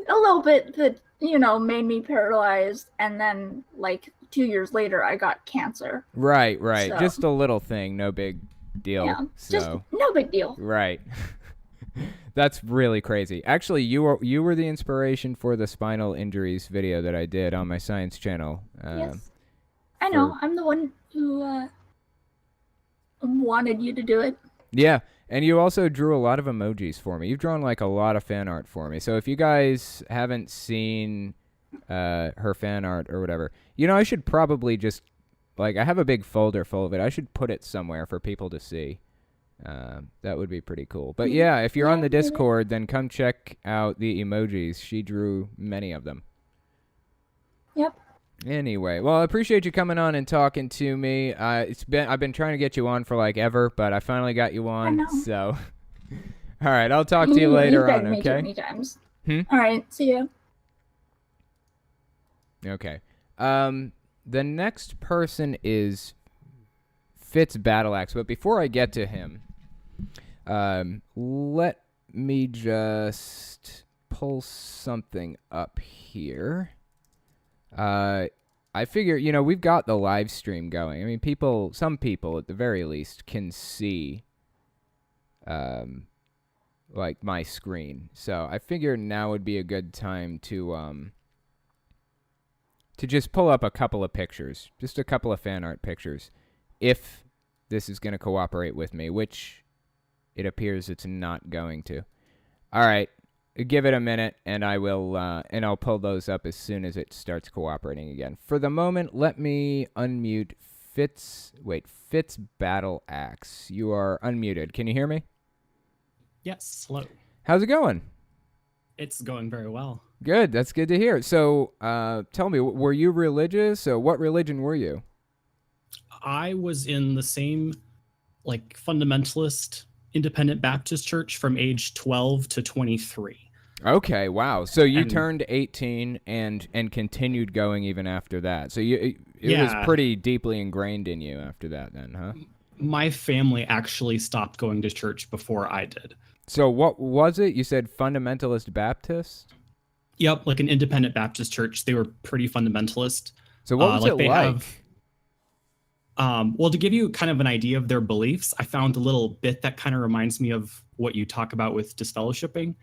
a little bit that, made me paralyzed, and then, 2 years later, I got cancer. Right. So, just a little thing, no big deal. Yeah, just no big deal. Right. That's really crazy. Actually, you were the inspiration for the spinal injuries video that I did on my science channel. Yes. I know. I'm the one who wanted you to do it. Yeah, and you also drew a lot of emojis for me. You've drawn like a lot of fan art for me. So if you guys haven't seen her fan art or whatever, I should probably just, like, I have a big folder full of it. I should put it somewhere for people to see. That would be pretty cool. But yeah, if you're on the Discord, then come check out the emojis. She drew many of them. Yep. Anyway, well, I appreciate you coming on and talking to me. I've been trying to get you on for like ever, but I finally got you on. I know. So, all right, I'll talk to you later on. Me Okay. too many times. All right. See you. Okay. The next person is Fitz Battleaxe, but before I get to him, let me just pull something up here. I figure, we've got the live stream going. I mean, some people at the very least can see, like my screen. So I figure now would be a good time to just pull up a couple of pictures, just a couple of fan art pictures, if this is going to cooperate with me, which it appears it's not going to. All right. Give it a minute, and I'll pull those up as soon as it starts cooperating again. For the moment, let me unmute Fitz Battleaxe. You are unmuted. Can you hear me? Yes. Hello. How's it going? It's going very well. Good. That's good to hear. So, tell me, were you religious? So, what religion were you? I was in the same, like, fundamentalist independent Baptist church from age 12 to 23. Okay, wow. So you turned 18 and continued going even after that. So it was pretty deeply ingrained in you after that then, huh? My family actually stopped going to church before I did. So what was it? You said fundamentalist Baptist? Yep, like an independent Baptist church. They were pretty fundamentalist. So what was it like? Well, to give you kind of an idea of their beliefs, I found a little bit that kind of reminds me of what you talk about with disfellowshipping.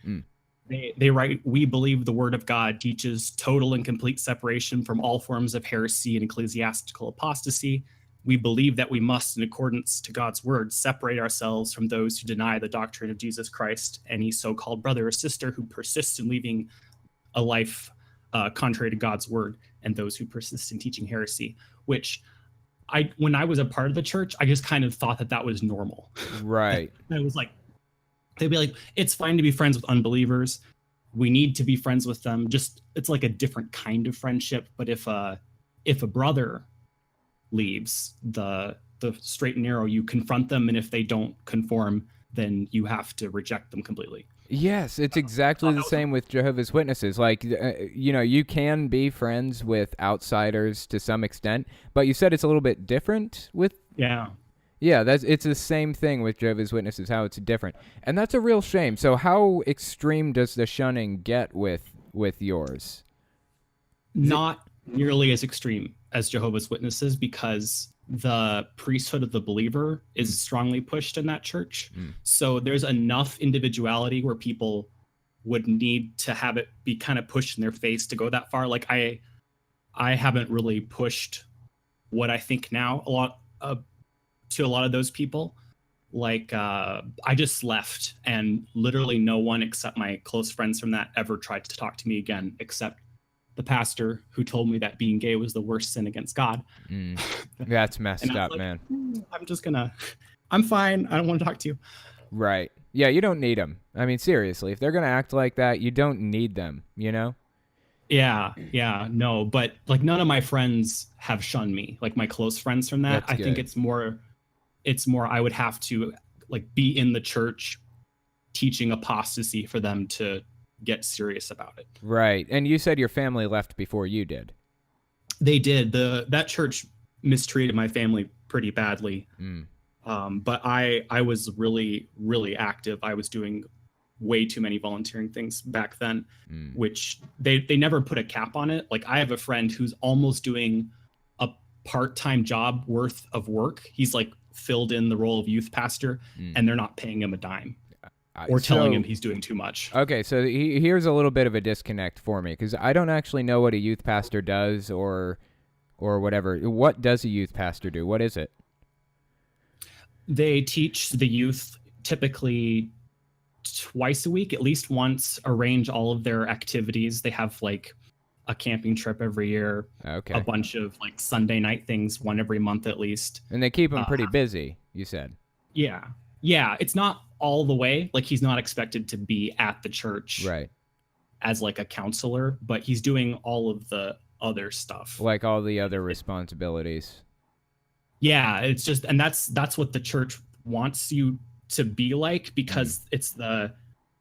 They write, "We believe the word of God teaches total and complete separation from all forms of heresy and ecclesiastical apostasy. We believe that we must, in accordance to God's word, separate ourselves from those who deny the doctrine of Jesus Christ, any so-called brother or sister who persists in leaving a life contrary to God's word, and those who persist in teaching heresy," which when I was a part of the church, I just kind of thought that was normal. Right. I was like, they'd be like, it's fine to be friends with unbelievers. We need to be friends with them. Just, it's like a different kind of friendship. But if a brother leaves the straight and narrow, you confront them. And if they don't conform, then you have to reject them completely. Yes, it's exactly the same with Jehovah's Witnesses. Like, you can be friends with outsiders to some extent, but you said it's a little bit different with... Yeah. Yeah, it's the same thing with Jehovah's Witnesses, how it's different. And that's a real shame. So how extreme does the shunning get with yours? Not nearly as extreme as Jehovah's Witnesses, because the priesthood of the believer is strongly pushed in that church. So there's enough individuality where people would need to have it be kind of pushed in their face to go that far. Like I haven't really pushed what I think now to a lot of those people. Like I just left, and literally no one except my close friends from that ever tried to talk to me again, except the pastor who told me that being gay was the worst sin against God. That's messed up, like, man. I'm fine. I don't want to talk to you. Right. Yeah, you don't need them. I mean, seriously, if they're going to act like that, you don't need them, Yeah, no. But like none of my friends have shunned me, like my close friends from that. I think it's more I would have to like be in the church teaching apostasy for them to get serious about it. Right. And you said your family left before you did. They did. That church mistreated my family pretty badly. But I was really, really active. I was doing way too many volunteering things back then, which they never put a cap on it. Like I have a friend who's almost doing a part-time job worth of work. He's like filled in the role of youth pastor, and they're not paying him a dime. Or telling him he's doing too much. Okay, so here's a little bit of a disconnect for me, because I don't actually know what a youth pastor does or whatever. What does a youth pastor do? What is it? They teach the youth typically twice a week, at least once, arrange all of their activities. They have like a camping trip every year, Okay. a bunch of like Sunday night things, one every month at least. And they keep him pretty busy, you said. Yeah. Yeah. It's not all the way. Like he's not expected to be at the church Right. as like a counselor, but he's doing all of the other stuff. Like all the other responsibilities. Yeah. It's just, and that's what the church wants you to be like, because it's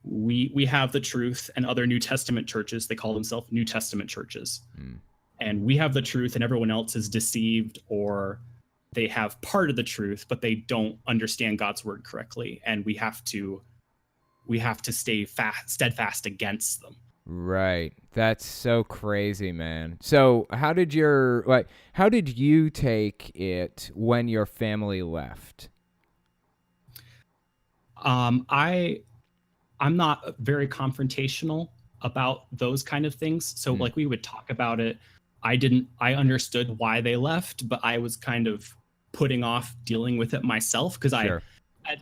we have the truth, and other New Testament churches, they call themselves New Testament churches. And we have the truth and everyone else is deceived, or they have part of the truth, but they don't understand God's word correctly. And we have to stay steadfast against them. Right. That's so crazy, man. So how did you take it when your family left? I'm not very confrontational about those kind of things. So like we would talk about it. I understood why they left, but I was kind of putting off dealing with it myself, because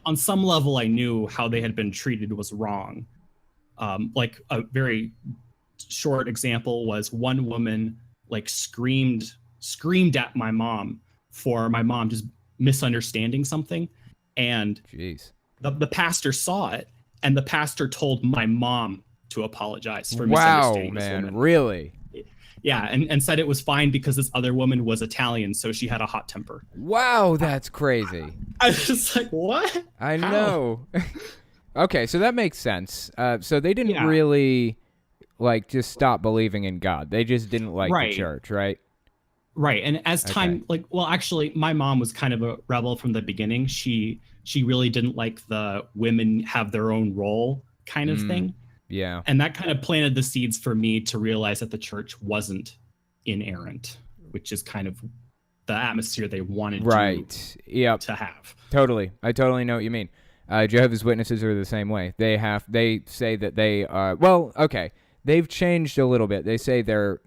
on some level I knew how they had been treated was wrong. Like a very short example was one woman like screamed at my mom for my mom just misunderstanding something. And Jeez. The pastor saw it, and the pastor told my mom to apologize for misunderstanding this woman. Really? Yeah, and said it was fine because this other woman was Italian, so she had a hot temper. Wow, that's crazy. I was just like, what? I know. Okay, so that makes sense. So they didn't really like just stop believing in God. They just didn't like the church, right? Right. And as time actually my mom was kind of a rebel from the beginning. She really didn't like the women have their own role kind of thing. Yeah. And that kind of planted the seeds for me to realize that the church wasn't inerrant, which is kind of the atmosphere they wanted to have. Totally. I totally know what you mean. Jehovah's Witnesses are the same way. They say that they are, they've changed a little bit. They say they're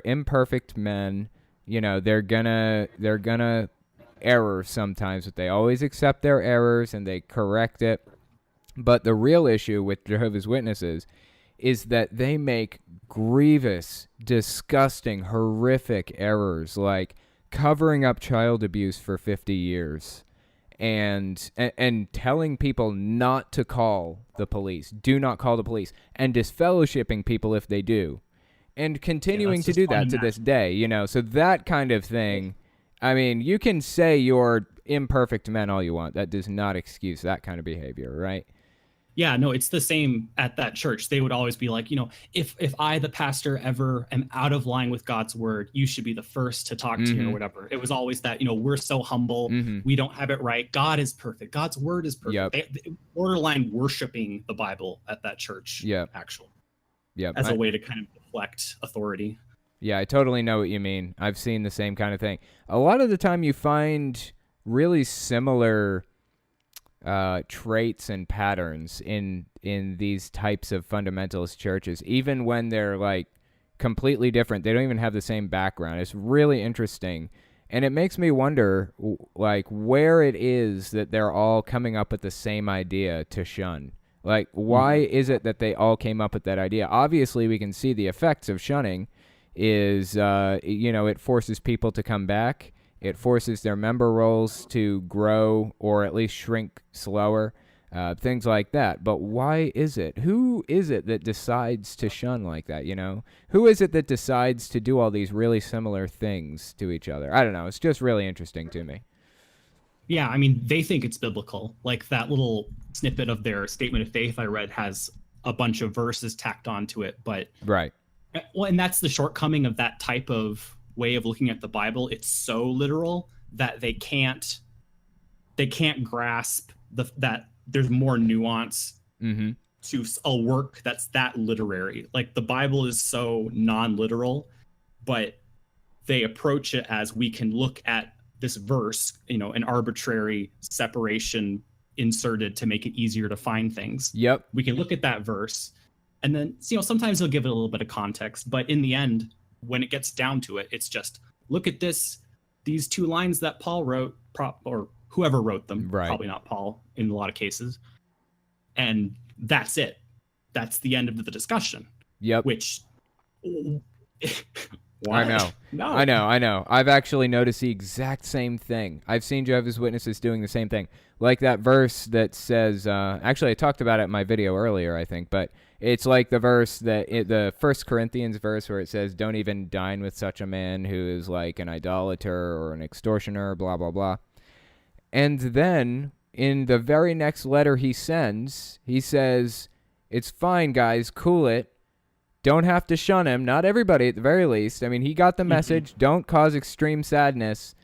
imperfect men. You know, they're gonna error sometimes, but they always accept their errors and they correct it. But the real issue with Jehovah's Witnesses is that they make grievous, disgusting, horrific errors, like covering up child abuse for 50 years and telling people not to call the police, do not call the police, and disfellowshipping people if they do, and continuing to do that to this day, you know. So that kind of thing, I mean, you can say you're imperfect men all you want. That does not excuse that kind of behavior, right? Yeah, no, it's the same at that church. They would always be like, you know, if I, the pastor, ever am out of line with God's word, you should be the first to talk to me or whatever. It was always that, you know, we're so humble. We don't have it right. God is perfect. God's word is perfect. They borderline worshiping the Bible at that church, actually. Yeah, as a way to kind of deflect authority. Yeah, I totally know what you mean. I've seen the same kind of thing. A lot of the time you find really similar traits and patterns in these types of fundamentalist churches, even when they're like completely different. They don't even have the same background. It's really interesting, and it makes me wonder like where it is that they're all coming up with the same idea to shun. Like, why is it that they all came up with that idea? Obviously, we can see the effects of shunning is, it forces people to come back. It forces their member rolls to grow or at least shrink slower, things like that. But why is it? Who is it that decides to shun like that, you know? Who is it that decides to do all these really similar things to each other? I don't know. It's just really interesting to me. Yeah, I mean, they think it's biblical. Like that little snippet of their statement of faith I read has a bunch of verses tacked onto it. But right. Well, and that's the shortcoming of that type of way of looking at the Bible. It's so literal that they can't grasp that there's more nuance to a work that's that literary. Like the Bible is so non-literal, but they approach it as we can look at this verse, you know, an arbitrary separation inserted to make it easier to find things. Yep. We can look at that verse and then, you know, sometimes they'll give it a little bit of context, but in the end, when it gets down to it, it's just look at these two lines that Paul wrote, or whoever wrote them, Right. probably not Paul in a lot of cases. And that's it. That's the end of the discussion. Yep. Which, what? I know. No. I know. I've actually noticed the exact same thing. I've seen Jehovah's Witnesses doing the same thing. Like that verse that says, actually I talked about it in my video earlier, I think, but it's like the verse the 1 Corinthians verse where it says, don't even dine with such a man who is like an idolater or an extortioner, blah, blah, blah. And then in the very next letter he sends, he says, it's fine, guys, cool it. Don't have to shun him. Not everybody, at the very least. I mean, he got the message. Don't cause extreme sadness,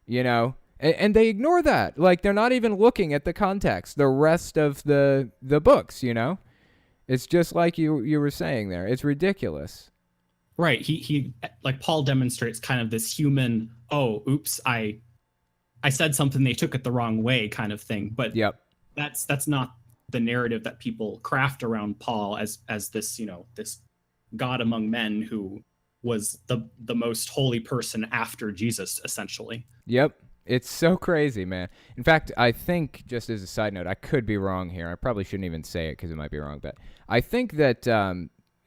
you know. And they ignore that. Like, they're not even looking at the context, the rest of the books, you know. It's just like you were saying there. It's ridiculous. Right. He like Paul demonstrates kind of this human, oh, oops, I said something, they took it the wrong way kind of thing. But yep. That's not the narrative that people craft around Paul as this, you know, this God among men who was the most holy person after Jesus, essentially. Yep. It's so crazy, man. In fact, I think, just as a side note, I could be wrong here. I probably shouldn't even say it because it might be wrong, but I think that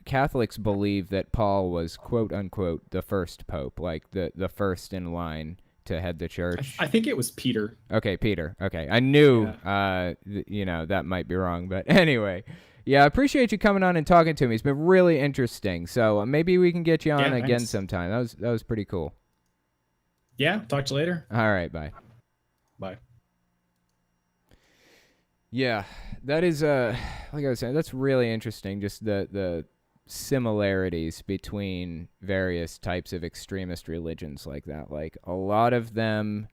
Catholics believe that Paul was, quote unquote, the first pope, like the first in line to head the church. I think it was Peter. Okay, Peter. Okay. I knew, you know, that might be wrong, but anyway. Yeah, I appreciate you coming on and talking to me. It's been really interesting. So maybe we can get you on again sometime. That was pretty cool. Yeah, talk to you later. All right, bye. Bye. Yeah, that is like I was saying, that's really interesting. Just the similarities between various types of extremist religions like that. Like a lot of them,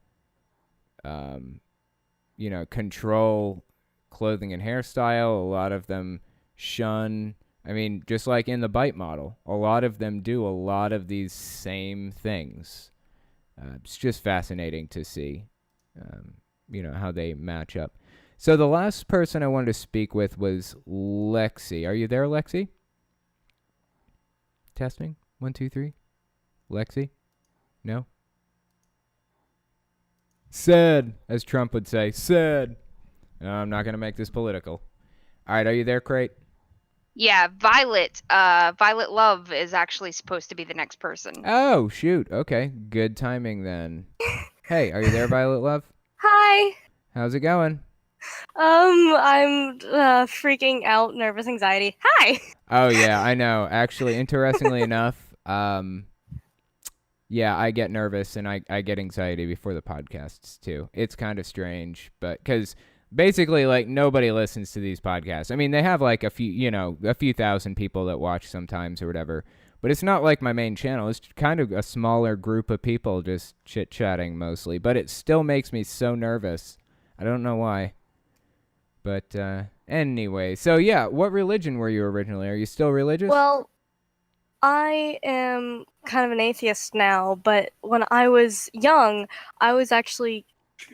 you know, control clothing and hairstyle. A lot of them shun. I mean, just like in the bite model, a lot of them do a lot of these same things. It's just fascinating to see, you know, how they match up. So the last person I wanted to speak with was Lexi. Are you there, Lexi? Testing? 1, 2, 3. Lexi? No? Said, as Trump would say. Said. No, I'm not going to make this political. All right, are you there, Crate? Yeah, Violet Love is actually supposed to be the next person. Oh, shoot. Okay, good timing then. Hey, are you there, Violet Love? Hi. How's it going? I'm freaking out, nervous anxiety. Hi. Oh, yeah, I know. Actually, interestingly enough, yeah, I get nervous and I get anxiety before the podcasts, too. It's kind of strange, but because basically, like, nobody listens to these podcasts. I mean, they have, like, a few thousand people that watch sometimes or whatever, but it's not like my main channel. It's kind of a smaller group of people just chit-chatting mostly, but it still makes me so nervous. I don't know why. But anyway, so yeah, what religion were you originally? Are you still religious? Well, I am kind of an atheist now, but when I was young, I was actually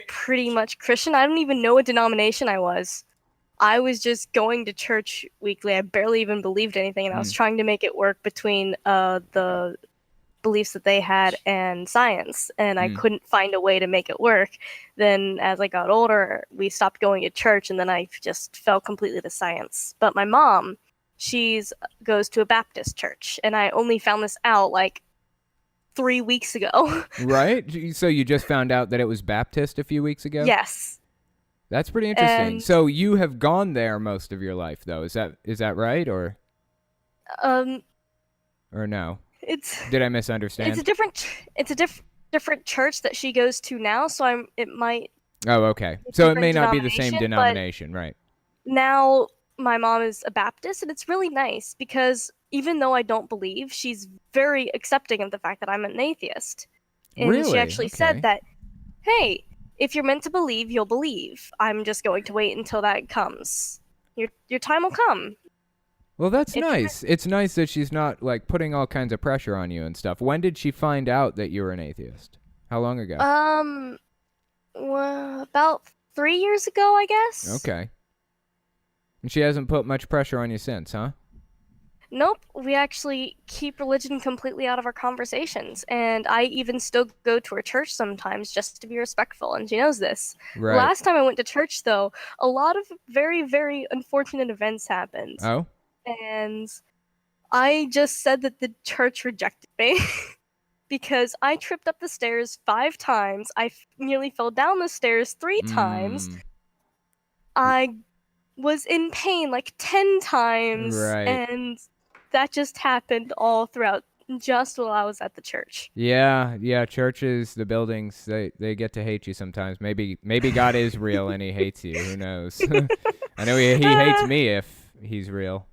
pretty much Christian. I don't even know what denomination I was. I was just going to church weekly. I barely even believed anything, and I was trying to make it work between the beliefs that they had and science, and I couldn't find a way to make it work. Then as I got older, we stopped going to church, and then I just fell completely to science. But my mom, goes to a Baptist church, and I only found this out like 3 weeks ago. Right? So you just found out that it was Baptist a few weeks ago? Yes. That's pretty interesting. So you have gone there most of your life, though. Is that right, or no? Did I misunderstand? It's a different church that she goes to now, so it might. Oh, okay. So it may not be the same denomination, right? Now my mom is a Baptist, and it's really nice because even though I don't believe, she's very accepting of the fact that I'm an atheist. And really? She actually said that, hey, if you're meant to believe, you'll believe. I'm just going to wait until that comes. Your time will come. Well, that's nice. It's nice that she's not, like, putting all kinds of pressure on you and stuff. When did she find out that you were an atheist? How long ago? Well, about 3 years ago, I guess. Okay. And she hasn't put much pressure on you since, huh? Nope, we actually keep religion completely out of our conversations, and I even still go to her church sometimes just to be respectful, and she knows this. The Right. last time I went to church, though, a lot of very, very unfortunate events happened, Oh? and I just said that the church rejected me because I tripped up the stairs 5 times, nearly fell down the stairs 3 times, Mm. I was in pain like 10 times, Right. and that just happened all throughout just while I was at the church. Yeah, churches, the buildings, they get to hate you sometimes. Maybe God is real and he hates you. Who knows? I know he hates me if he's real.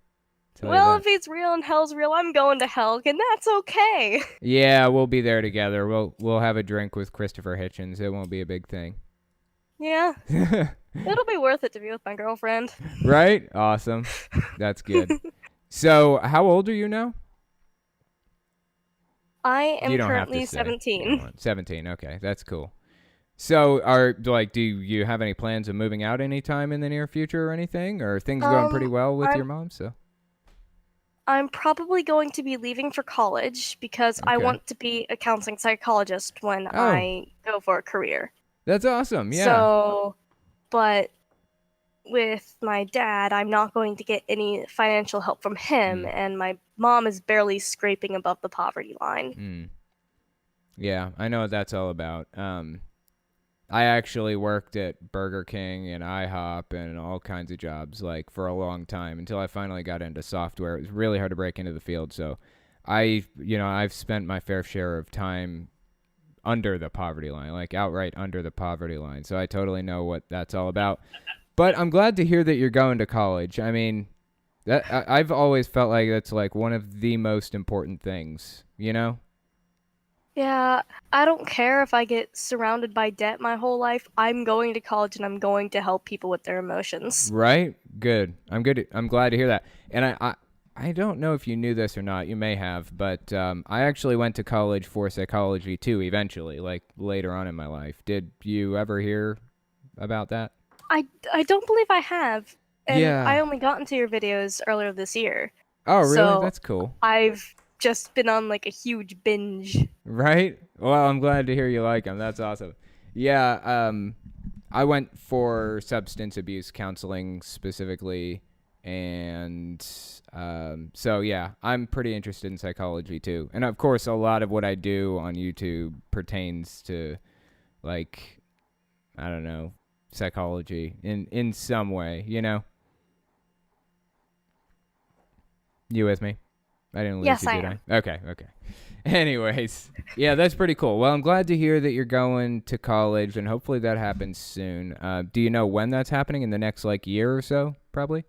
Tell you Well, that. if he's real and hell's real, I'm going to hell, and that's okay. Yeah, we'll be there together. We'll have a drink with Christopher Hitchens. It won't be a big thing. Yeah, it'll be worth it to be with my girlfriend. Right? Awesome. That's good. So, how old are you now? I am You don't have currently to say. 17. 17. Okay, that's cool. So, do you have any plans of moving out anytime in the near future or anything? Or are things going pretty well with your mom? So, I'm probably going to be leaving for college because I Okay. want to be a counseling psychologist when Oh. I go for a career. That's awesome. Yeah. So, but with my dad, I'm not going to get any financial help from him, and my mom is barely scraping above the poverty line. Yeah, I know what that's all about. I actually worked at Burger King and IHOP and all kinds of jobs like for a long time until I finally got into software. It was really hard to break into the field, so I've spent my fair share of time under the poverty line, like outright under the poverty line. So I totally know what that's all about. But I'm glad to hear that you're going to college. I mean, I've always felt like that's like one of the most important things, you know? Yeah, I don't care if I get surrounded by debt my whole life. I'm going to college and I'm going to help people with their emotions. Right? Good. I'm good. I'm glad to hear that. And I don't know if you knew this or not. You may have, but I actually went to college for psychology too. Eventually, like later on in my life. Did you ever hear about that? I don't believe I have, and Yeah. I only got into your videos earlier this year. Oh, really? So That's cool. I've just been on like a huge binge. Right? Well, I'm glad to hear you like them. That's awesome. Yeah. I went for substance abuse counseling specifically, and so yeah, I'm pretty interested in psychology too. And of course, a lot of what I do on YouTube pertains to, like, I don't know, psychology in some way. You know? You with me? I didn't lose Yes, you, I did am. I? Okay. Anyways, yeah, that's pretty cool. Well, I'm glad to hear that you're going to college, and hopefully that happens soon. Do you know when that's happening? In the next like year or so, probably?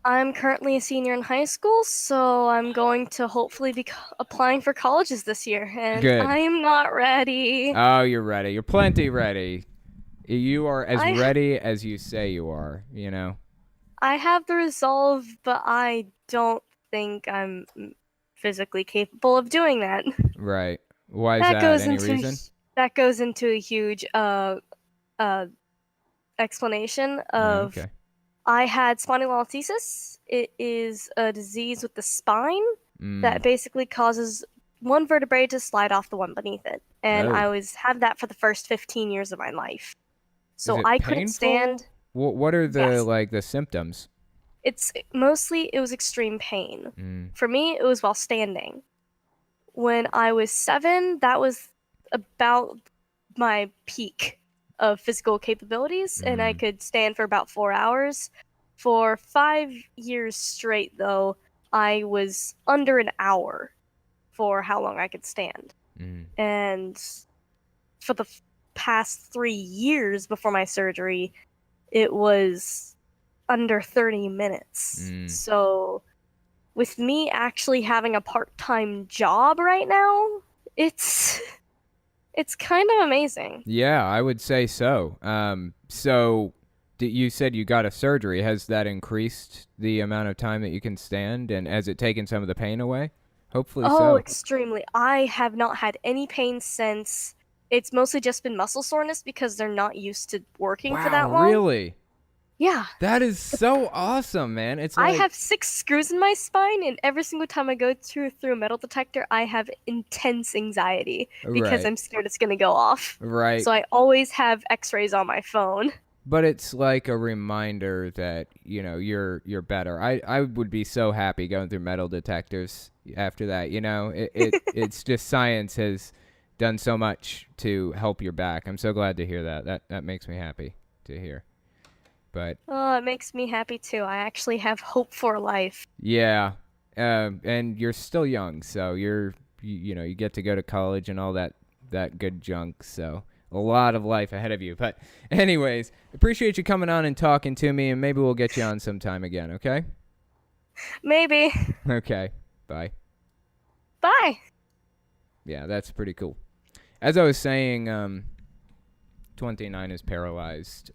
I'm currently a senior in high school, so I'm going to hopefully be applying for colleges this year, and Good. I'm not ready. Oh, you're ready. You're plenty ready. You are as I- ready as you say you are, you know? I have the resolve, but I don't think I'm physically capable of doing that. Right. Why is that? Any reason? That goes into a huge explanation of Okay. I had spondylolisthesis. It is a disease with the spine that basically causes one vertebrae to slide off the one beneath it. And Oh. I have that for the first 15 years of my life. So Is it I couldn't painful? stand. What are the Yes. like the symptoms? It was extreme pain. For me, it was while standing. When I was 7, that was about my peak of physical capabilities, and I could stand for about 4 hours. For 5 years straight, though, I was under an hour for how long I could stand. And for the past 3 years before my surgery, it was under 30 minutes. So with me actually having a part-time job right now, it's kind of amazing. Yeah, I would say so. So you said you got a surgery. Has that increased the amount of time that you can stand, and has it taken some of the pain away? Hopefully so. Oh, extremely. I have not had any pain since. It's mostly just been muscle soreness because they're not used to working for that long. Really? Yeah. That is so awesome, man. It's I like, have 6 screws in my spine, and every single time I go through a metal detector, I have intense anxiety because right, I'm scared it's gonna go off. right. So I always have X-rays on my phone. But it's like a reminder that, you know, you're better. I would be so happy going through metal detectors after that. You know, it's just science has done so much to help your back. I'm so glad to hear that. That makes me happy to hear. But Oh, it makes me happy too. I actually have hope for life. yeah, and you're still young, so you know, you get to go to college and all that good junk. So a lot of life ahead of you. But anyways, appreciate you coming on and talking to me, and maybe we'll get you on sometime again, okay? Maybe. Okay. Bye. Bye. Yeah, that's pretty cool. As I was saying, 29 is paralyzed.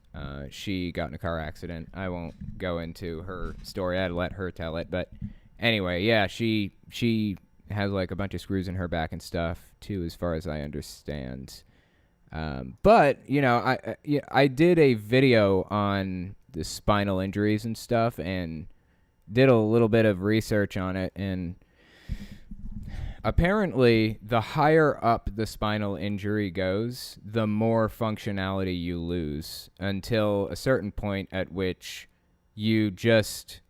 She got in a car accident. I won't go into her story. I'd let her tell it. But anyway, yeah, she has like a bunch of screws in her back and stuff too, as far as I understand. But you know, I did a video on the spinal injuries and stuff, and did a little bit of research on it, and apparently the higher up the spinal injury goes, the more functionality you lose, until a certain point at which you just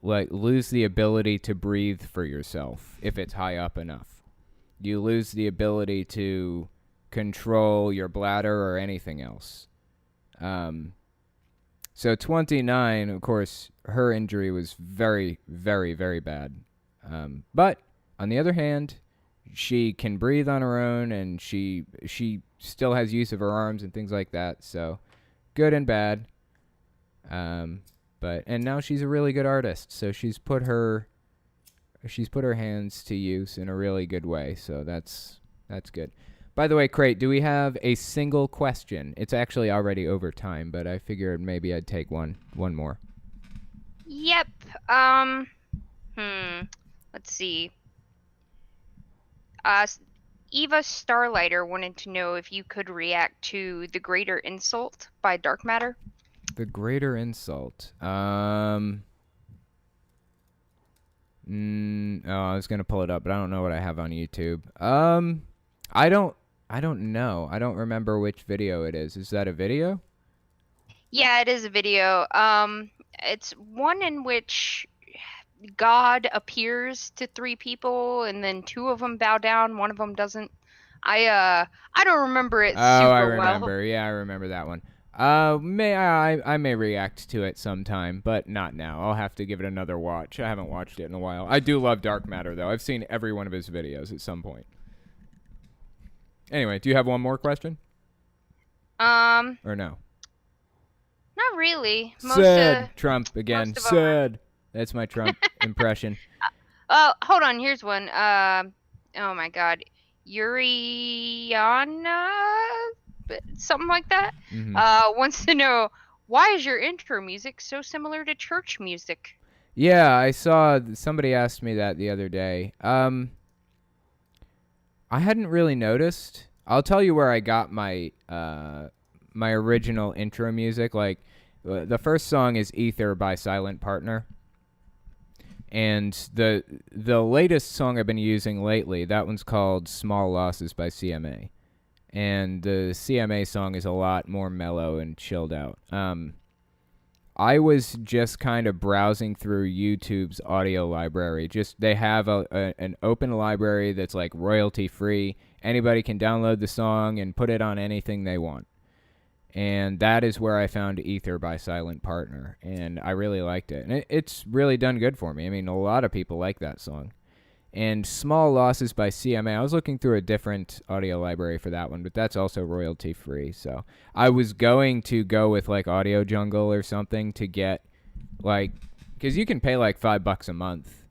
like lose the ability to breathe for yourself. If it's high up enough, you lose the ability to control your bladder or anything else. So 29, of course, her injury was very, very, very bad. But on the other hand, she can breathe on her own, and she still has use of her arms and things like that. So good and bad. And now she's a really good artist. So she's put her hands to use in a really good way. So that's good. By the way, Crate, do we have a single question? It's actually already over time, but I figured maybe I'd take one more. Yep. Let's see. Eva Starlighter wanted to know if you could react to The Greater Insult by Dark Matter. The Greater Insult. I was gonna pull it up, but I don't know what I have on YouTube. I don't know. I don't remember which video it is. Is that a video? Yeah, it is a video. It's one in which God appears to 3 people, and then 2 of them bow down, one of them doesn't. I don't remember it super well. Oh, I remember. Yeah, I remember that one. I may react to it sometime, but not now. I'll have to give it another watch. I haven't watched it in a while. I do love Dark Matter, though. I've seen every one of his videos at some point. Anyway, do you have one more question? Or no? Not really. Said Trump again. most of 'em are- Said. That's my Trump impression. Oh, hold on. Here's one. Oh my God, Yuriana, something like that. Wants to know, why is your intro music so similar to church music? Yeah, I saw somebody asked me that the other day. I hadn't really noticed. I'll tell you where I got my my original intro music. Like the first song is "Ether" by Silent Partner, and the latest song I've been using lately, that one's called "Small Losses" by CMA, and the CMA song is a lot more mellow and chilled out. I was just kind of browsing through YouTube's audio library. They have an open library that's like royalty free. Anybody can download the song and put it on anything they want. And that is where I found Ether by Silent Partner, and I really liked it. And it's really done good for me. I mean, a lot of people like that song. And Small Losses by CMA, I was looking through a different audio library for that one, but that's also royalty free. So I was going to go with like Audio Jungle or something to get like, because you can pay like $5 a month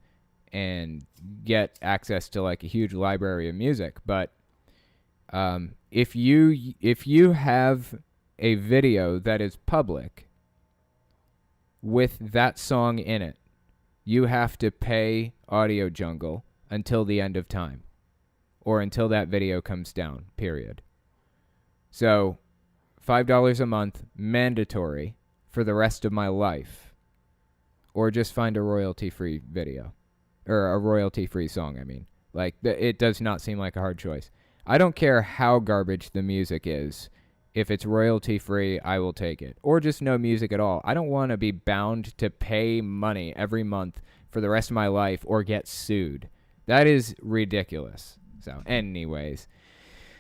and get access to like a huge library of music. But if you have a video that is public with that song in it, you have to pay Audio Jungle until the end of time, or until that video comes down, period. So $5 a month, mandatory, for the rest of my life, or just find a royalty-free video, or a royalty-free song, I mean. Like, it does not seem like a hard choice. I don't care how garbage the music is. If it's royalty-free, I will take it. Or just no music at all. I don't want to be bound to pay money every month for the rest of my life or get sued. That is ridiculous. So, anyways.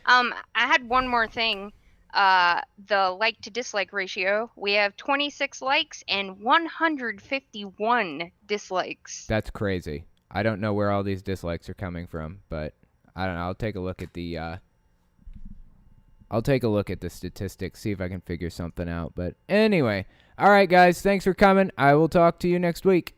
I had one more thing. The like to dislike ratio. We have 26 likes and 151 dislikes. That's crazy. I don't know where all these dislikes are coming from, but I don't know. I'll take a look at the statistics, see if I can figure something out. But anyway, all right, guys, thanks for coming. I will talk to you next week.